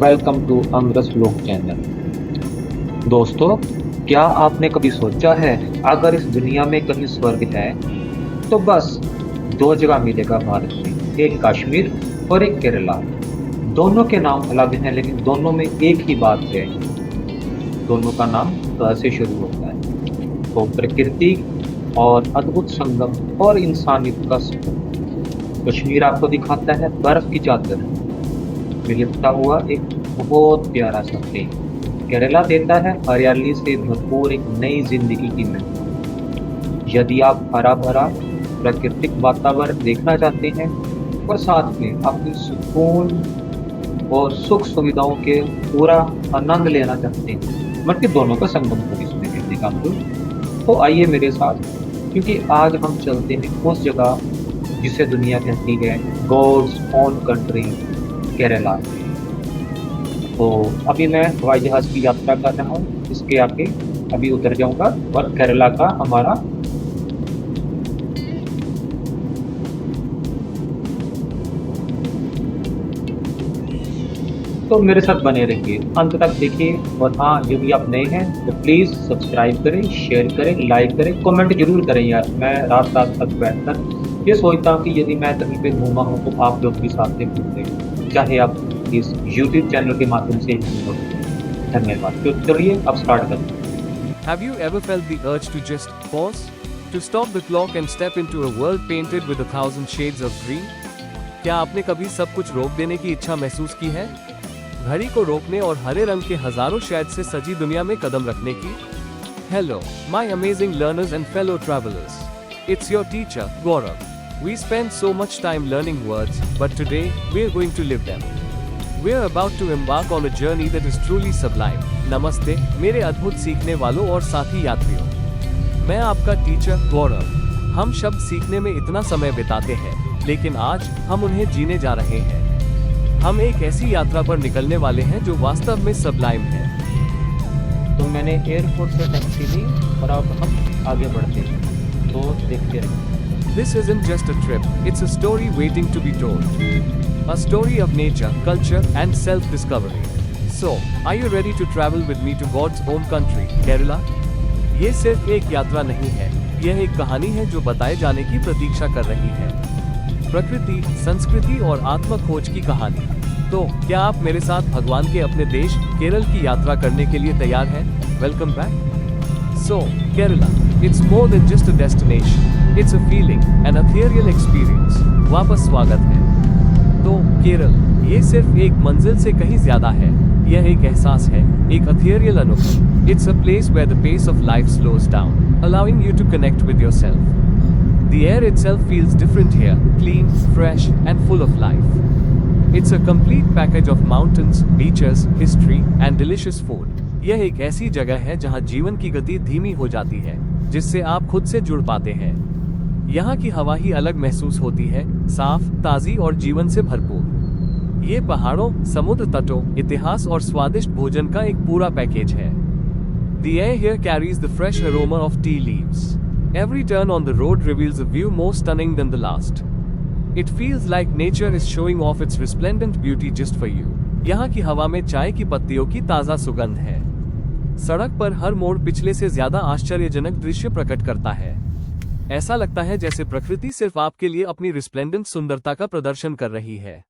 Welcome to अमरस लोक channel. दोस्तों, क्या आपने कभी सोचा है अगर इस दुनिया में कहीं स्वर्ग है तो बस दो जगह मिलेगा भारत में, एक कश्मीर और एक केरला। दोनों के नाम अलग हैं लेकिन दोनों में एक ही बात है। दोनों का नाम क से शुरू होता है। तो प्रकृति और अद्भुत संगम और इंसानियत का सुकून। कश्मीर आपको दिखाता है बर्फ की चादर में लिपटा हुआ एक बहुत प्यारा सा प्लेन। केरला देता है हरियाली से भरपूर एक नई जिंदगी की महक। यदि आप हरा भरा प्राकृतिक वातावरण देखना चाहते हैं और साथ में अपनी सुकून और सुख सुविधाओं के पूरा आनंद लेना चाहते हैं, बल्कि दोनों का संगम को इसमें कहने का मतलब, तो आइए मेरे साथ, क्योंकि आज हम चलते हैं उस जगह जिसे दुनिया कहती है गॉड्स ओन कंट्री, केरला। तो अभी मैं हवाई जहाज की यात्रा कर रहा हूँ, इसके आगे अभी उतर जाऊंगा और केरला का हमारा तो मेरे साथ बने रहिए, अंत तक देखिए। और हाँ, यदि आप नए हैं तो प्लीज़ सब्सक्राइब करें, शेयर करें, लाइक करें, कमेंट जरूर करें यार। मैं रात रात तक बैठकर ये सोचता हूँ कि यदि मैं कहीं पे घूमा हूँ तो आप लोग भी साथ में घूमते, चाहे आप इस यूट्यूब चैनल के माध्यम से ही हो। धन्यवाद। तो चलिए अब स्टार्ट करते हैं। Have you ever felt the urge to just pause? To stop the clock and step into a world painted with 1,000 shades of green? क्या आपने कभी सब कुछ रोक देने की इच्छा महसूस की है? घड़ी को रोकने और हरे रंग के हजारों शेड से सजी दुनिया में कदम रखने की? Hello, my amazing learners and fellow travelers. It's your teacher, Gaurav. We spend so much time learning words, but today, we're going to live them. We're about to embark on a journey that is truly sublime. नमस्ते, मेरे अद्भुत सीखने वालों और साथी यात्रियों। मैं आपका टीचर गौरव। हम शब्द सीखने में इतना समय बिताते हैं, लेकिन आज हम उन्हें जीने जा रहे हैं। हम एक ऐसी यात्रा पर निकलने वाले हैं जो वास्तव में सबलाइम है। तो मैंने एयरपोर्ट से टैक्सी ली और अब हम आगे बढ़ते हैं, तो देखते रहिए। This isn't just a trip, it's a story waiting to be told. A story of nature, culture, and self-discovery. So, are you ready to travel with me to God's own country, Kerala? ये सिर्फ एक यात्रा नहीं है, यह एक कहानी है जो बताए जाने की प्रतीक्षा कर रही है। प्रकृति, संस्कृति और आत्म खोज की कहानी। तो क्या आप मेरे साथ भगवान के अपने देश केरल की यात्रा करने के लिए तैयार हैं? Welcome back. So, Kerala, it's more than just a destination. It's a feeling, an ethereal experience. वापस स्वागत है। तो केरल, ये सिर्फ एक मंजिल से कहीं ज्यादा है। यह एक एहसास है, एक ethereal अनुभव। It's a place where the pace of life slows down, allowing you to connect with yourself. The air itself feels different here, clean, fresh, and full of life. It's a complete package of mountains, beaches, history, and delicious food. यह एक ऐसी जगह है जहां जीवन की गति धीमी हो जाती है, जिससे आप खुद से जुड़ पाते हैं। यहाँ की हवा ही अलग महसूस होती है, साफ, ताजी और जीवन से भरपूर। ये पहाड़ों, समुद्र तटों, इतिहास और स्वादिष्ट भोजन का एक पूरा पैकेज है। The air here carries the fresh aroma of tea leaves. Every turn on the road reveals a view more stunning than the last. It feels like nature is showing off its resplendent beauty just for you. यहाँ की हवा में चाय की पत्तियों की ताजा सुगंध है। सड़क पर हर मोड़ पिछले से ज्यादा आश्चर्यजनक दृश्य प्रकट करता है। ऐसा लगता है जैसे प्रकृति सिर्फ आपके लिए अपनी रिस्प्लेंडेंट सुंदरता का प्रदर्शन कर रही है।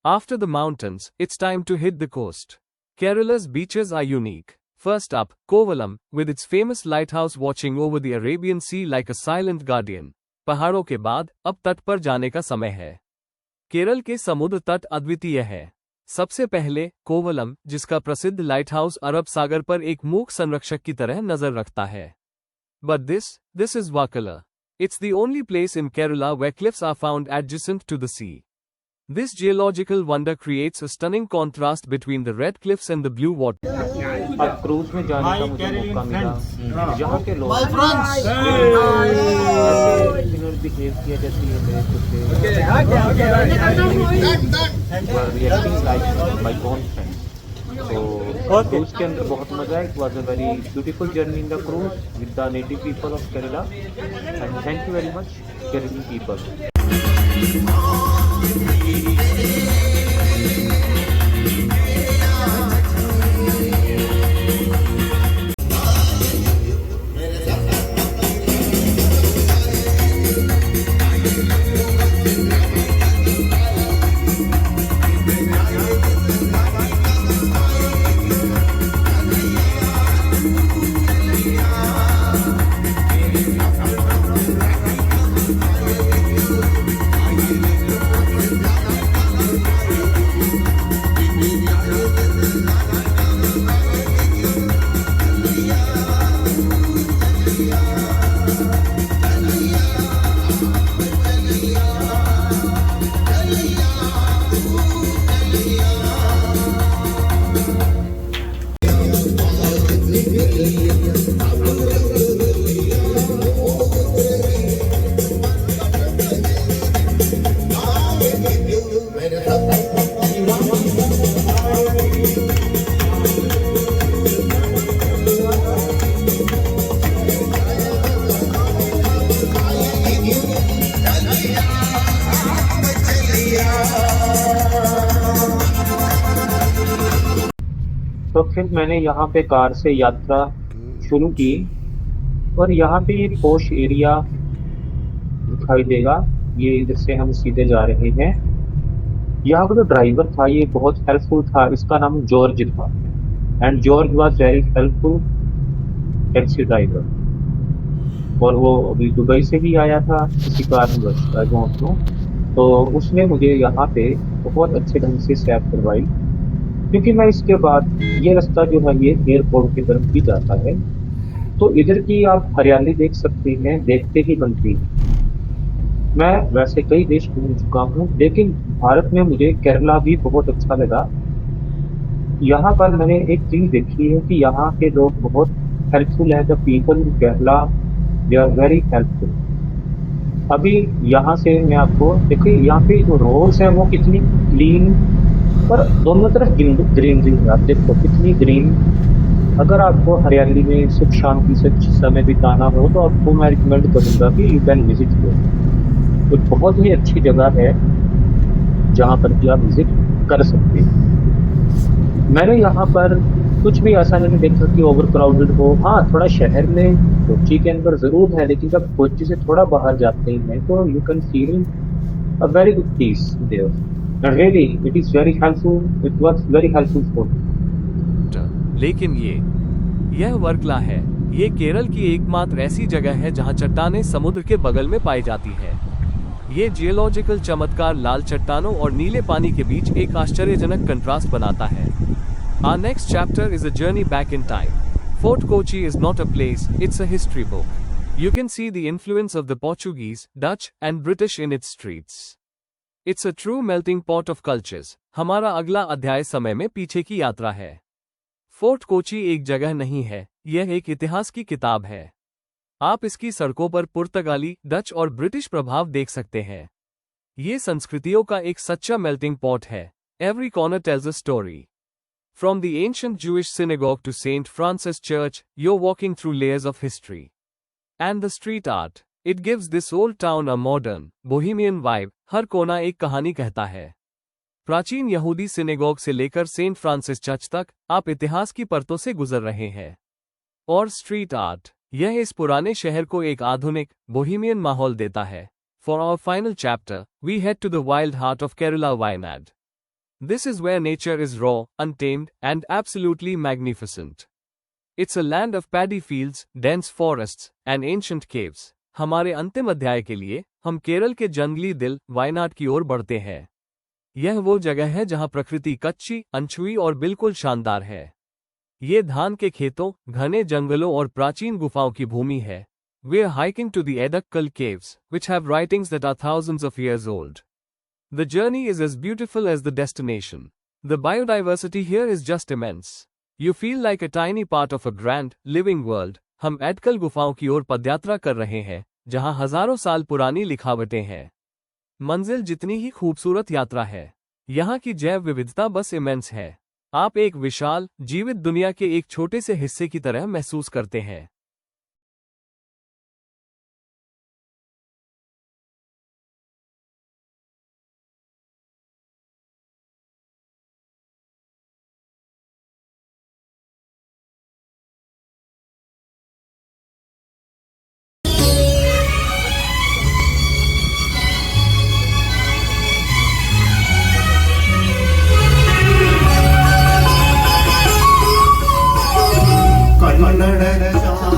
After the mountains, it's time to hit the coast. Kerala's beaches are unique. First up, Kovalam, with its famous lighthouse watching over the Arabian Sea like a silent guardian. पहाड़ों के बाद अब तट पर जाने का समय है। केरल के समुद्र तट अद्वितीय है। सबसे पहले कोवलम, जिसका प्रसिद्ध लाइटहाउस अरब सागर पर एक मूक संरक्षक की तरह नजर रखता है। But this is Vakala. It's the only place in Kerala where cliffs are found adjacent to the sea. This geological wonder creates a stunning contrast between the red cliffs and the blue water. अब cruise में जाने का मुझे मौका मिला। यहाँ के लोग ऐसे बिहेव किया जैसे ये मेरे खुद reacting like my own friends. तो क्रूज के अंदर बहुत मजा है। It was a very beautiful journey in the cruise with the native people of Kerala and thank you very much Keralian people. फिर मैंने यहाँ पे कार से यात्रा शुरू की और यहाँ पे ये पॉश एरिया दिखाई देगा। ये इधर से हम सीधे जा रहे हैं। यहाँ का जो ड्राइवर था ये बहुत हेल्पफुल था। इसका नाम जॉर्ज था and George was very helpful taxi driver. और वो अभी दुबई से भी आया था किसी कारणवश, आई डोंट नो। तो उसने मुझे यहाँ पे बहुत अच्छे ढंग से सैर करवाई, क्योंकि मैं इसके बाद ये रास्ता जो है ये एयरपोर्ट की तरफ भी जाता है। तो इधर की आप हरियाली देख सकते हैं, देखते ही बनती है। मैं वैसे कई देश घूम चुका हूँ, लेकिन भारत में मुझे केरला भी बहुत अच्छा लगा। यहाँ पर मैंने एक चीज देखी है कि यहाँ के लोग बहुत हेल्पफुल है। The people in Kerala they are very helpful. अभी यहाँ से मैं आपको देखिए, यहाँ पे जो रोड्स है वो कितनी क्लीन, पर दोनों तरफ ग्रीनरी है। आप देखो कितनी ग्रीन। अगर आपको हरियाली में सुख शांति से कुछ समय बिताना हो तो आपको मैं रिकमेंड करूंगा कि यू कैन विजिट हियर। तो बहुत ही अच्छी जगह है जहाँ पर कि आप विजिट कर सकते हैं। मैंने यहाँ पर कुछ भी ऐसा नहीं देखा कि ओवर क्राउडेड हो। हाँ, थोड़ा शहर में कोच्चि के अंदर जरूर है, लेकिन जब कोच्चि से थोड़ा बाहर जाते हैं तो you can feel a very good peace there. And really, it is very helpful. It was very helpful for me. लेकिन यह वर्कला है। ये केरल की एकमात्र ऐसी जगह है जहां चट्टानें समुद्र के बगल में पाई जाती है। ये जियोलॉजिकल चमत्कार लाल चट्टानों और नीले पानी के बीच एक आश्चर्यजनक कंट्रास्ट बनाता है। Our next chapter is a journey back in time. Fort Kochi is not a place, it's a history book. You can see the influence of the Portuguese, Dutch, and British in its streets. It's a true melting pot of cultures. हमारा अगला अध्याय समय में पीछे की यात्रा है। Fort Kochi एक जगह नहीं है, यह एक इतिहास की किताब है। आप इसकी सड़कों पर पुर्तगाली, डच और ब्रिटिश प्रभाव देख सकते हैं। ये संस्कृतियों का एक सच्चा मेल्टिंग पॉट है। Every corner tells a story. From the ancient Jewish synagogue to St. Francis Church, you're walking through layers of history. And the street art, it gives this old town a modern, bohemian vibe. हर कोना एक कहानी कहता है। प्राचीन यहूदी synagogue से लेकर Saint Francis church तक आप इतिहास की परतों से गुजर रहे हैं। और स्ट्रीट आर्ट, यह इस पुराने शहर को एक आधुनिक, बोहेमियन माहौल देता है। For our final chapter, we head to the wild heart of Kerala, Wayanad. This is where nature is raw, untamed, and absolutely magnificent. It's a land of paddy fields, dense forests, and ancient caves. हमारे अंतिम अध्याय के लिए हम केरल के जंगली दिल वायनाड की ओर बढ़ते हैं। यह वो जगह है जहां प्रकृति कच्ची, अनछुई और बिल्कुल शानदार है। ये धान के खेतों, घने जंगलों और प्राचीन गुफाओं की भूमि है। We're hiking to the Edakkal caves, which have writings that are thousands of years old. The journey is as beautiful as the destination. The biodiversity here is just immense. You feel like a tiny part of a grand, living world. हम एडकल गुफाओं की ओर पदयात्रा कर रहे हैं, जहां हजारों साल पुरानी लिखावटें हैं। मंजिल जितनी ही खूबसूरत यात्रा है, यहाँ की जैव विविधता बस इमेंस है। आप एक विशाल, जीवित दुनिया के एक छोटे से हिस्से की तरह महसूस करते हैं। कन्नड़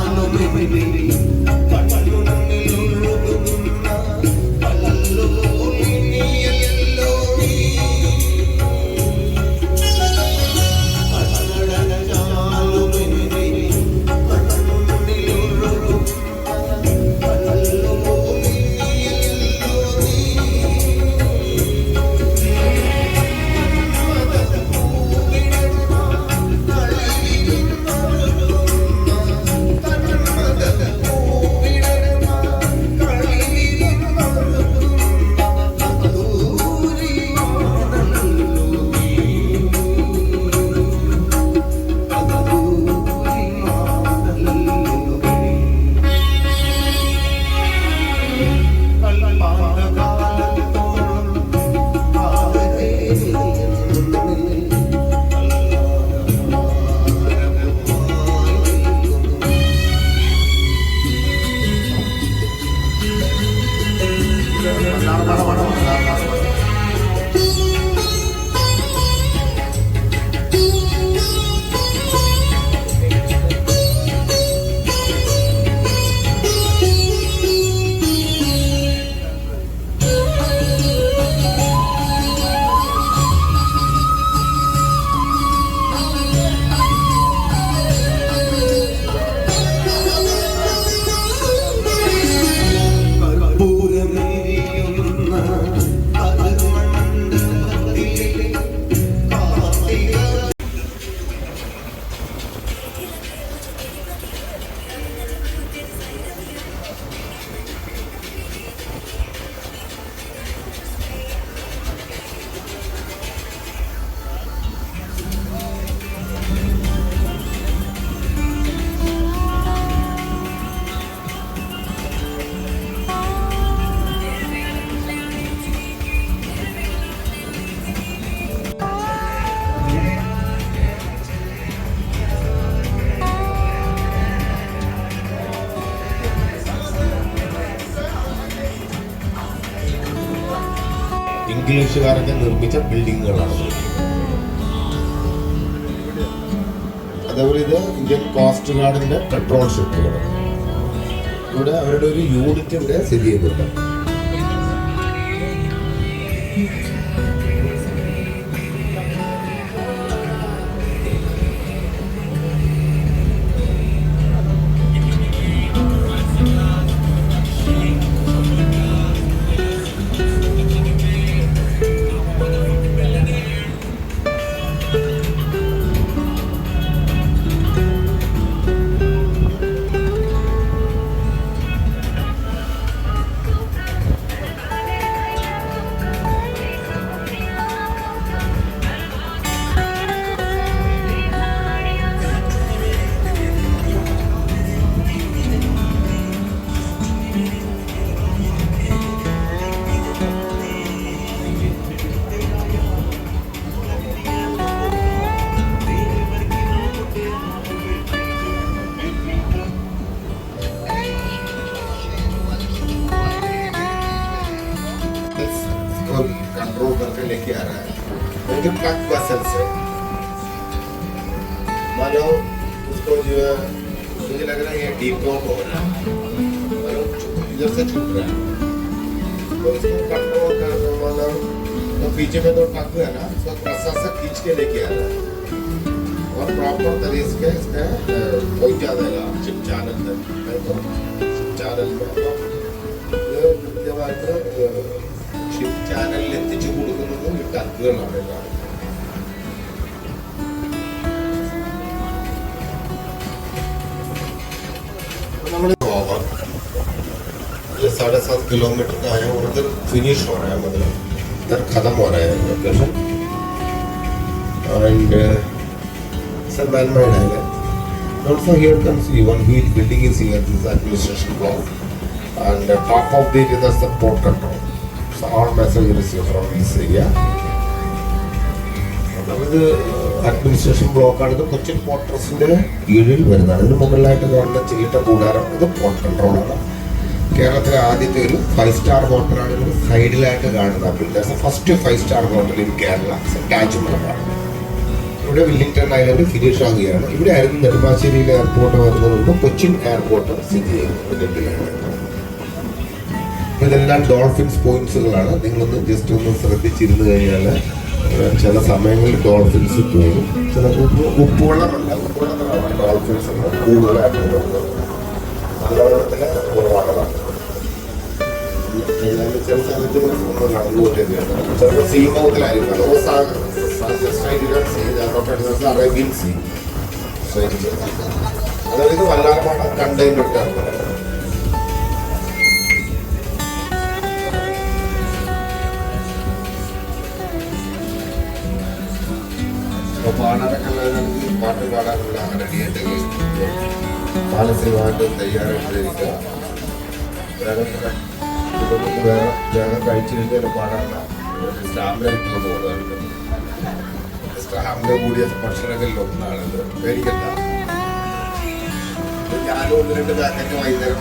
ഇംഗ്ലീഷുകാരൊക്കെ നിർമ്മിച്ച ബിൽഡിങ്ങുകളാണ്. അതേപോലെ ഇത് ഇന്ത്യൻ കോസ്റ്റ് ഗാർഡിന്റെ പെട്രോൾ ഷിപ്പുകൾ. ഇവിടെ അവരുടെ ഒരു യൂണിറ്റ് ഇവിടെ സ്ഥിതി ചെയ്യുന്നുണ്ട്. कंट्रोल करके लेके आ रहा है। लेकिन ट्रक वसल्स है, मानो उसको जो है मुझे लग रहा है ये डीपो हो रहा है, मानो इधर से छूट रहा है तो इसको कंट्रोल कर मानो तो पीछे में तो ट्रक है ना, उसको रस्सा से खींच के लेके आ रहा है और प्रॉपर तरीके से पहुंचा देगा चिप चैनल तक। तो चैनल में ये കൃത്യമായിട്ട് ഷിപ്പ് ചാനലിൽ എത്തിച്ചു കൊടുക്കുന്നതും ഈ ട്രക്കുകളാണ് എല്ലാം. हमारे ये 7.5 किलोमीटर का है और उधर फिनिश हो रहा है, मतलब इधर खत्म हो रहा है लोकेशन एंड सब मैन मेड है. Also here comes one huge building is here, this is administration block and top of the is the port control. So all message received from this area. ഇത് administration ബ്ലോക്കാണ്. ഇത് Cochin port ട്രസ്റ്റിന്റെ കീഴിൽ വരുന്നതാണ്. ഇതിന് മുകളിലായിട്ട് കാണുന്ന ചില്ലിട്ട കൂടാരം ഇത് പോർട്ട് കൺട്രോളാണ്. കേരളത്തിലെ ആദ്യത്തെ ഒരു 5-സ്റ്റാർ ഹോട്ടലാണ്. ഇതിന് സൈഡിലായിട്ട് കാണുന്ന builders first five star hotel in Kerala താജ്മഹലാണ്. ഇവിടെ വില്ലിംഗ്ടൺ ഐലൻഡ് ഫിനിഷ് ആകുകയാണ്. ഇവിടെ ആയിരുന്നു നെടുമ്പാശ്ശേരിയിലെ എയർപോർട്ട് വരുന്നതിന് മുമ്പ് കൊച്ചിൻ എയർപോർട്ട് സ്ഥിതി ചെയ്യുന്നത്. ഇതെല്ലാം ഡോൾഫിൻസ് പോയിന്റ്സുകളാണ്. നിങ്ങളൊന്ന് ജസ്റ്റ് ഒന്ന് ശ്രദ്ധിച്ചിരുന്നു കഴിഞ്ഞാൽ ചില സമയങ്ങളിൽ ഡോൾഫിൻസ് പോകും. ചില ഉപ്പുവെള്ളമല്ല, ഉപ്പുവെള്ളത്തിലാണ് ഡോൾഫിൻസ് കൂടുതലായിട്ട് പോകുന്നത്. നല്ല വെള്ളത്തിലെ കുറവാണ്. ചില സ്ഥലത്ത് നടന്നുകൊണ്ടിരിക്കുകയാണ്. ചിലപ്പോൾ സീ മൗത്തിലായിരിക്കും. Arabian sea. അതായത് വല്ലാർപാട കണ്ടെയ്നർ ടെർമിനൽ. പാടാനൊക്കെ പാട്ട് പാടാനുള്ള റെഡിയായിട്ട് മാനസികമായിട്ട് തയ്യാറായിട്ടിരിക്കുക. വേഗം കഴിച്ചു കഴിഞ്ഞാൽ പാടാനുള്ള സ്റ്റാമിലേക്ക് പോകുന്നുണ്ട്. സ്റ്റാമിന കൂടിയ ഭക്ഷണങ്ങളിൽ ഒന്നാണിത്. പേടിക്കണ്ട. ഞാനും 1-2 പാക്കറ്റ് വൈകുന്നേരം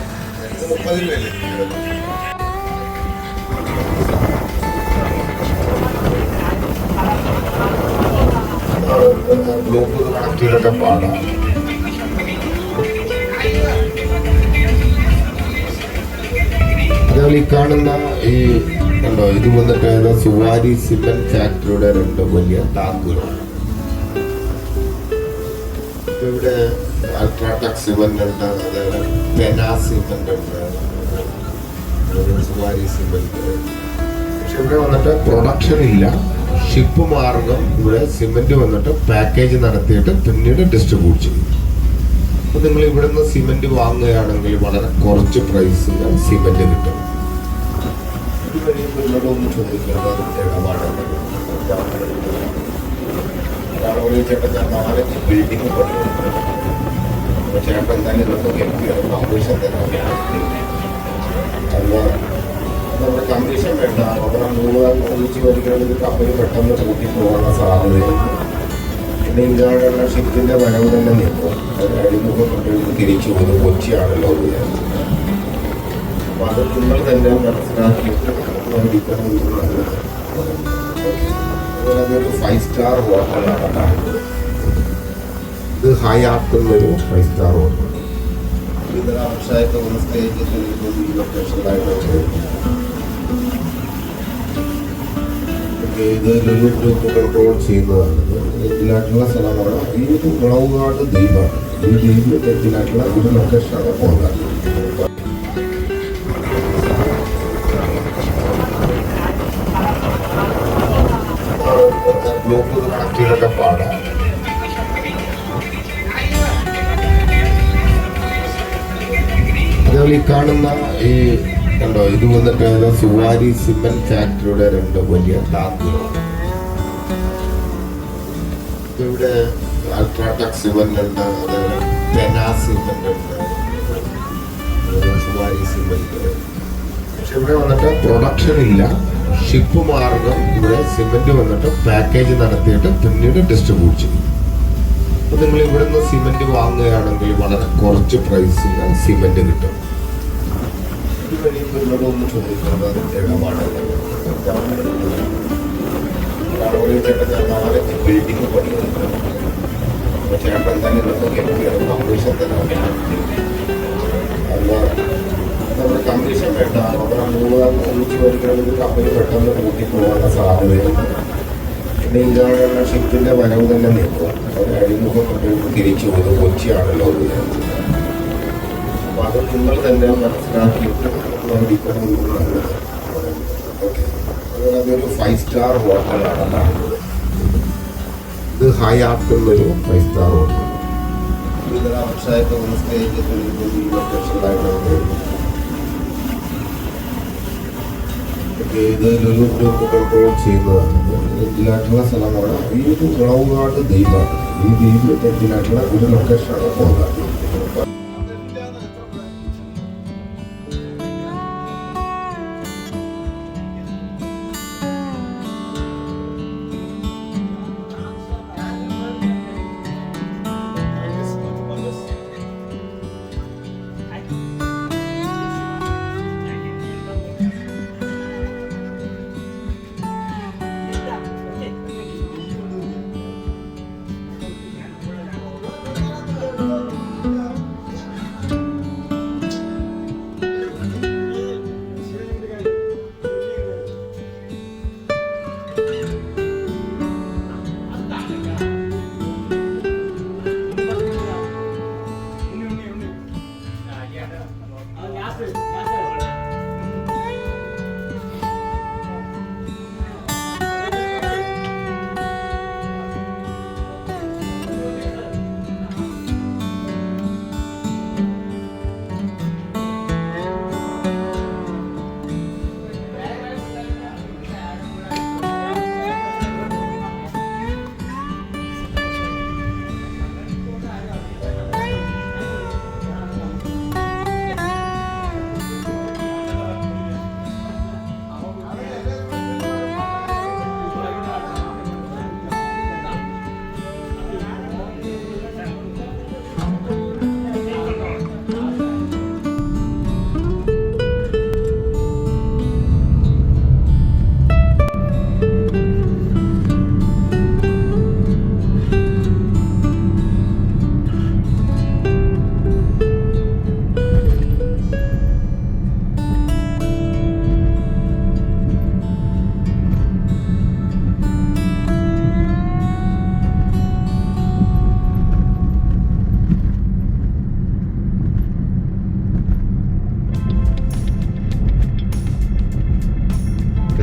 30 രൂപയല്ലേ. ബ്ലൂടൂത്ത് കണക്ട് ചെയ്തൊക്കെ പാടാം. അതേപോലെ ഈ കാണുന്ന ഈ ഉണ്ടോ, ഇത് വന്നിട്ട് സുവാരി സിമന്റ് ഫാക്ടറിയുടെ 2 വലിയ ടാങ്കുകളാണ്. ഇവിടെ അൾട്രാടെക് സിമന്റ് ഉണ്ട്, അതേപോലെ പെന സിമന്റ് ഉണ്ട്, സുവാരി സിമന്റ്. പക്ഷെ ഇവിടെ വന്നിട്ട് പ്രൊഡക്ഷൻ ഇല്ല. ഷിപ്പ് മാർഗം ഇവിടെ സിമെന്റ് വന്നിട്ട് പാക്കേജ് നടത്തിയിട്ട് പിന്നീട് ഡിസ്ട്രിബ്യൂട്ട് ചെയ്യും. അപ്പോൾ നിങ്ങൾ ഇവിടെ നിന്ന് സിമെന്റ് വാങ്ങുകയാണെങ്കിൽ വളരെ കുറച്ച് പ്രൈസിൽ സിമെന്റ് കിട്ടും. ഇത് കഴിയുമ്പോൾ ഇവരോടൊന്നും ചോദിക്കാതെ ഇടപാടാണ്. ഒരാളോട് ചേട്ടൻ ഞാൻ 4-5 ബിൽഡിംഗ് കൊണ്ടുവരുന്നത്. അപ്പോൾ ചേട്ടൻ എന്തായാലും ഇതൊക്കെ ഹെൽപ്പ് ചെയ്യണം, കമ്മീഷൻ തന്നെ. അല്ല നമ്മുടെ കമ്മീഷൻ വേണ്ട, നമ്മുടെ 3 ഒന്നിച്ച് മേടിക്കണമെങ്കിൽ കമ്പനി പെട്ടെന്ന് കൂട്ടി പോകാനുള്ള സാധ്യതയുണ്ട്. പിന്നെ ഇങ്ങനെയുള്ള ഷിപ്പിൻ്റെ വരവ് തന്നെ നിൽക്കും. അഴിമുഖം കൊണ്ടുവന്ന് തിരിച്ചു പോകുന്നത് കൊച്ചിയാണല്ലോ എന്ന് വിചാരിച്ചു. അപ്പോൾ അത് നിങ്ങൾ തന്നെ മനസ്സിലാക്കിയിട്ട് മേടിക്കണമെന്നുള്ളത്. അതുപോലെ അതൊരു 5 സ്റ്റാർ ഹോട്ടലാണ്. ഇത് ഹയാത്ത് എന്നൊരു 5 സ്റ്റാർ ഹോട്ടൽ. ഇന്നലെ ആവശ്യമായിട്ട് ഒന്ന് സ്റ്റേ ചെയ്തിട്ട് ഈ ലൊക്കേഷനിലായിട്ട് ഇത് ലുലു ഗ്രൂപ്പ് കൺട്രോൾ ചെയ്യുന്നതാണ്. തെറ്റിലായിട്ടുള്ള സ്ഥലമാണ്. ഈ ഒരു മുളവുകാട് ദ്വീപാണ്. ഈ ദ്വീപിൽ തെറ്റിലായിട്ടുള്ള ഒരു ലൊക്കേഷനാണ് പോകുന്നത്. ബ്ലൂടൂത്ത് കണക്ട് ചെയ്തൊക്കെ പാടാം. അതേപോലെ ഈ കാണുന്ന ഈ കണ്ടോ, ഇത് വന്നിട്ട് സുവാരി സിമെന്റ് ഫാക്ടറിയുടെ 2 വലിയ ടാങ്കുകളാണ്. ഇവിടെ അൾട്രാടെക് സിമെന്റ് ഉണ്ട്, അതേപോലെ പെന സിമെന്റ് ഉണ്ട്, സുവാരി സിമെന്റ്. പക്ഷെ ഇവിടെ വന്നിട്ട് പ്രൊഡക്ഷൻ ഇല്ല. ഷിപ്പ് മാർഗം ഇവിടെ സിമെന്റ് വന്നിട്ട് പാക്കേജ് നടത്തിയിട്ട് പിന്നീട് ഡിസ്ട്രിബ്യൂട്ട് ചെയ്യും. അപ്പോൾ നിങ്ങൾ ഇവിടെ നിന്ന് സിമെന്റ് വാങ്ങുകയാണെങ്കിൽ വളരെ കുറച്ച് പ്രൈസിന് സിമെന്റ് കിട്ടും. ഇവരോടൊന്ന് ചോദിക്കുന്നത് അതിൻ്റെ ഇടപാടല്ല. ബിൽഡിംഗ് പണിയുന്നുണ്ട്. ചേട്ടൻ എന്തായാലും കമ്മീഷൻ തന്നെ അല്ല, നമ്മുടെ കമ്മീഷൻ വേണ്ട. അവിടെ 3 ഒന്നിച്ച് വരികയാണെങ്കിൽ കമ്പനി പെട്ടെന്ന് കൂട്ടിപ്പോകാനുള്ള സാധ്യതയുണ്ട്. പിന്നെ ഇതാണ് ഷിപ്പിൻ്റെ വരവ് തന്നെ നീക്കുക. അവർ അഴിമുഖം കൊണ്ട് തിരിച്ചു പോകുന്നത് കൊച്ചിയാണല്ലോ. അപ്പോൾ അത് നിങ്ങൾ തന്നെ മനസ്സിലാക്കിയിട്ട് മേടിക്കണമെന്നുള്ളത്. ഓക്കെ, അതുപോലെ അതൊരു 5 സ്റ്റാർ ഹോട്ടലാണ്. ഇത് ഹയാത്ത് എന്നൊരു 5 സ്റ്റാർ ഹോട്ടൽ. ഇന്നലെ ആവശ്യമായിട്ട് ഒന്ന് സ്റ്റേ ചെയ്തിട്ട് ഈ ലൊക്കേഷനിലായിട്ട് ഇത് ലുലു ഗ്രൂപ്പ് കൺട്രോൾ ചെയ്യുന്നതാണ്. തെറ്റിലായിട്ടുള്ള സ്ഥലമാണ്. ഈ ഒരു മുളവുകാട് ദ്വീപാണ്. ഈ ദ്വീപിൽ തെറ്റിലായിട്ടുള്ള ഒരു ലൊക്കേഷനാണ് പോകുന്നത്.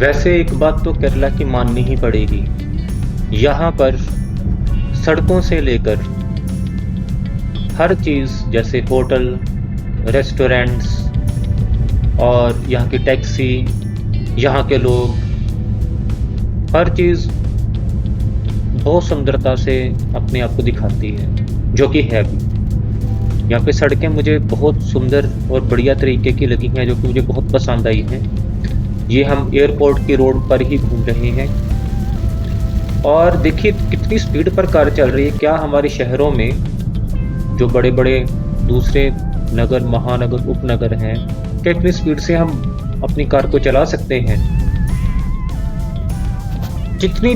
वैसे एक बात तो केरला की माननी ही पड़ेगी, यहाँ पर सड़कों से लेकर हर चीज़ जैसे होटल, रेस्टोरेंट्स और यहाँ की टैक्सी, यहाँ के लोग, हर चीज़ बहुत सुंदरता से अपने आप को दिखाती है, जो कि है भी। यहाँ पे सड़कें मुझे बहुत सुंदर और बढ़िया तरीके की लगी हैं, जो कि मुझे बहुत पसंद आई हैं। ये हम एयरपोर्ट की रोड पर ही घूम रहे हैं और देखिए कितनी स्पीड पर कार चल रही है। क्या हमारे शहरों में जो बड़े बड़े दूसरे नगर, महानगर, उपनगर हैं, कितनी स्पीड से हम अपनी कार को चला सकते हैं, जितनी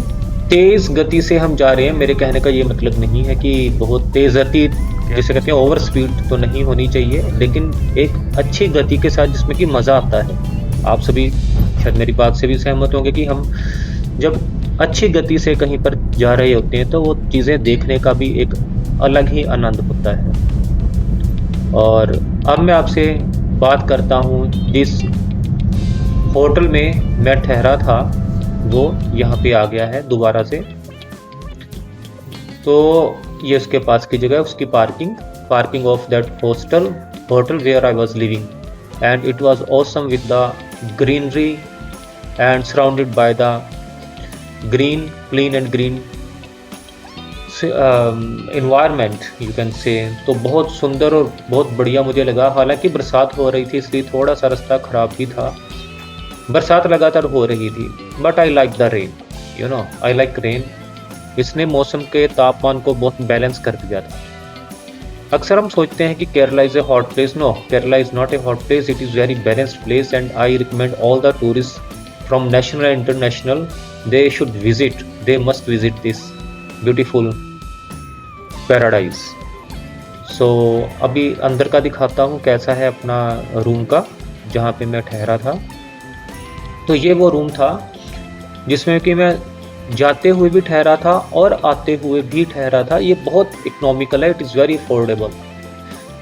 तेज गति से हम जा रहे हैं। मेरे कहने का ये मतलब नहीं है कि बहुत तेज गति, जैसे कहते हैं ओवर स्पीड तो नहीं होनी चाहिए, लेकिन एक अच्छी गति के साथ जिसमें कि मज़ा आता है। आप सभी शायद मेरी बात से भी सहमत होंगे कि हम जब अच्छी गति से कहीं पर जा रहे होते हैं तो वो चीज़ें देखने का भी एक अलग ही आनंद होता है। और अब मैं आपसे बात करता हूँ, जिस होटल में मैं ठहरा था वो यहाँ पे आ गया है दोबारा से। तो ये उसके पास की जगह, उसकी parking of that hotel where I was living, and it was awesome with the greenery and surrounded by the green, clean and green environment you can say. तो बहुत सुंदर और बहुत बढ़िया मुझे लगा। हालांकि बरसात हो रही थी इसलिए थोड़ा सा रास्ता ख़राब भी था, बरसात लगातार हो रही थी, but I like the rain, you know I like rain. इसने मौसम के तापमान को बहुत बैलेंस कर दिया था। अक्सर हम सोचते हैं कि Kerala is a hot place. No, Kerala is not a hot place, it is very balanced place and I recommend all the tourist from national and international, they should visit, they must visit this beautiful paradise. So अभी अंदर का दिखाता हूँ कैसा है अपना room का, जहाँ पे मैं ठहरा था। तो ये वो रूम था जिसमें कि मैं जाते हुए भी ठहरा था और आते हुए भी ठहरा था। ये बहुत इकोनॉमिकल है, it is very affordable,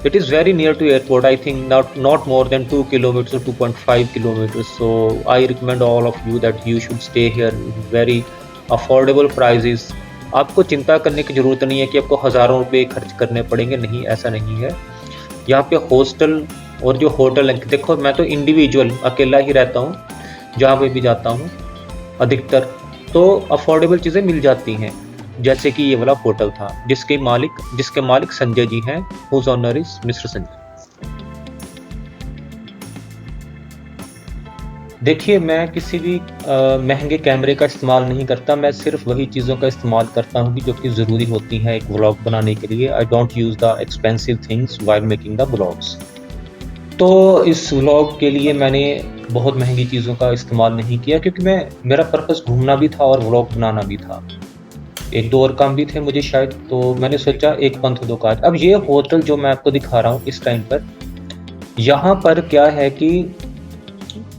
it is very near to airport, I think not more than 2 kilometre, 2.5 kilometre. So I recommend all of you that you should stay here, very affordable prices. आपको चिंता करने की ज़रूरत नहीं है कि आपको हज़ारों रुपये खर्च करने पड़ेंगे, नहीं, ऐसा नहीं है। यहाँ पे हॉस्टल और जो होटल है, देखो मैं तो इंडिविजुअल अकेला ही रहता हूँ, जहाँ पे भी जाता हूँ अधिकतर, तो अफोर्डेबल चीज़ें मिल जाती हैं। जैसे कि ये वाला होटल था जिसके मालिक संजय जी हैं, whose owner is mister Sanjay. देखिए, मैं किसी भी महंगे कैमरे का इस्तेमाल नहीं करता, मैं सिर्फ वही चीज़ों का इस्तेमाल करता हूँ जो कि ज़रूरी होती हैं एक व्लॉग बनाने के लिए। I don't use the expensive things while making the vlogs. तो इस व्लॉग के लिए मैंने बहुत महंगी चीज़ों का इस्तेमाल नहीं किया, क्योंकि मेरा पर्पस घूमना भी था और व्लॉग बनाना भी था। एक दो और काम भी थे मुझे शायद, तो मैंने सोचा एक पंथ दो काज। अब ये होटल जो मैं आपको दिखा रहा हूँ इस टाइम पर, यहाँ पर क्या है कि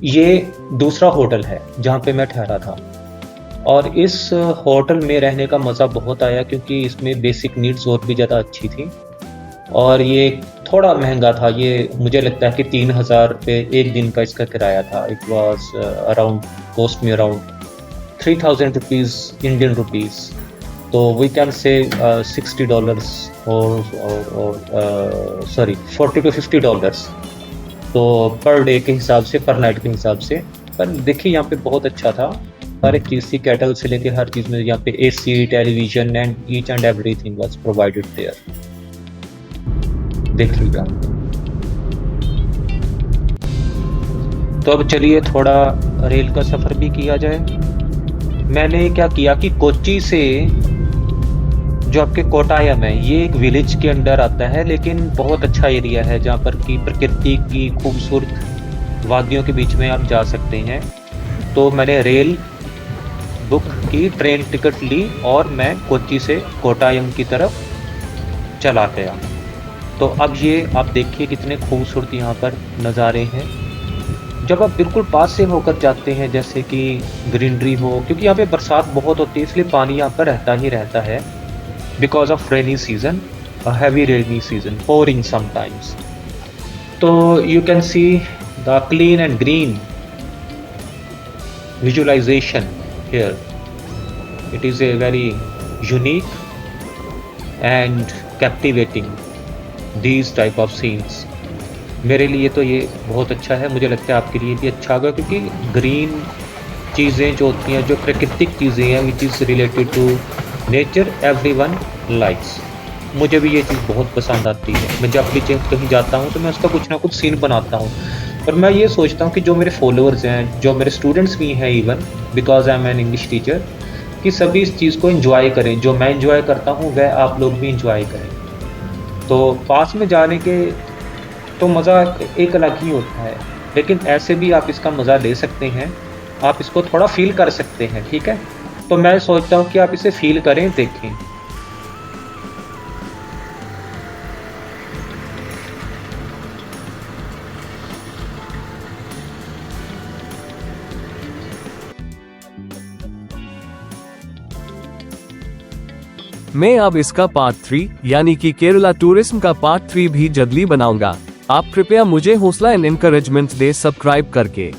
ये दूसरा होटल है जहाँ पे मैं ठहरा था, और इस होटल में रहने का मज़ा बहुत आया क्योंकि इसमें बेसिक नीड्स और भी ज़्यादा अच्छी थी। और ये थोड़ा महंगा था, ये मुझे लगता है कि 3000 रुपये एक दिन का इसका किराया था। It was cost me around 3000 rupees Indian rupees, तो वी कैन से $60 और सॉरी $40 to $50, तो पर डे के हिसाब से, पर नाइट के हिसाब से। पर देखिए यहाँ पे बहुत अच्छा था, हर एक चीज़ थी, कैटल से लेकर हर चीज़ में। यहाँ पे AC, television and each and everything was provided there. देख लीजिए। तो अब चलिए थोड़ा रेल का सफ़र भी किया जाए। मैंने क्या किया कि कोच्चि से जो आपके कोटायम है, ये एक विलेज के अंडर आता है, लेकिन बहुत अच्छा एरिया है जहाँ पर कि प्रकृति की खूबसूरत वादियों के बीच में आप जा सकते हैं। तो मैंने रेल बुक की, ट्रेन टिकट ली और मैं कोच्चि से कोटायम की तरफ चला गया। तो अब ये आप देखिए कितने खूबसूरत यहाँ पर नज़ारे हैं। जब आप बिल्कुल पास से होकर जाते हैं, जैसे कि ग्रीनरी हो, क्योंकि यहाँ पे बरसात बहुत होती है इसलिए पानी यहाँ पर रहता ही रहता है, because of rainy season, heavy rainy season, pouring sometimes। तो you can see the clean and green visualization here. It is a very unique and captivating these type of scenes. मेरे लिए तो ये बहुत अच्छा है, मुझे लगता है आपके लिए भी अच्छा होगा, क्योंकि ग्रीन चीज़ें जो होती हैं, जो प्राकृतिक चीज़ें हैं, which is related to nature, everyone likes. मुझे भी ये चीज़ बहुत पसंद आती है। मैं जब भी कहीं जाता हूँ तो मैं उसका कुछ ना कुछ सीन बनाता हूँ। और मैं ये सोचता हूँ कि जो मेरे फॉलोअर्स हैं, जो मेरे स्टूडेंट्स भी हैं, even because I am an English teacher, कि सभी इस चीज़ को एंजॉय करें। जो मैं एंजॉय करता हूँ वह आप लोग भी एंजॉय करें। तो पास में जाने के तो मज़ा एक अलग ही होता है। लेकिन ऐसे भी आप इसका मज़ा ले सकते हैं, आप इसको थोड़ा फ़ील कर सकते हैं, ठीक है? तो मैं सोचता हूँ कि आप इसे फ़ील करें, देखें। मैं अब इसका पार्ट 3 यानी कि केरला टूरिज्म का पार्ट 3 भी जल्दी बनाऊंगा। आप कृपया मुझे हौसला एंड एनकरेजमेंट दे सब्सक्राइब करके।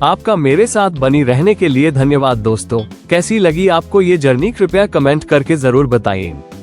आपका मेरे साथ बनी रहने के लिए धन्यवाद दोस्तों। कैसी लगी आपको ये जर्नी कृपया कमेंट करके जरूर बताएं।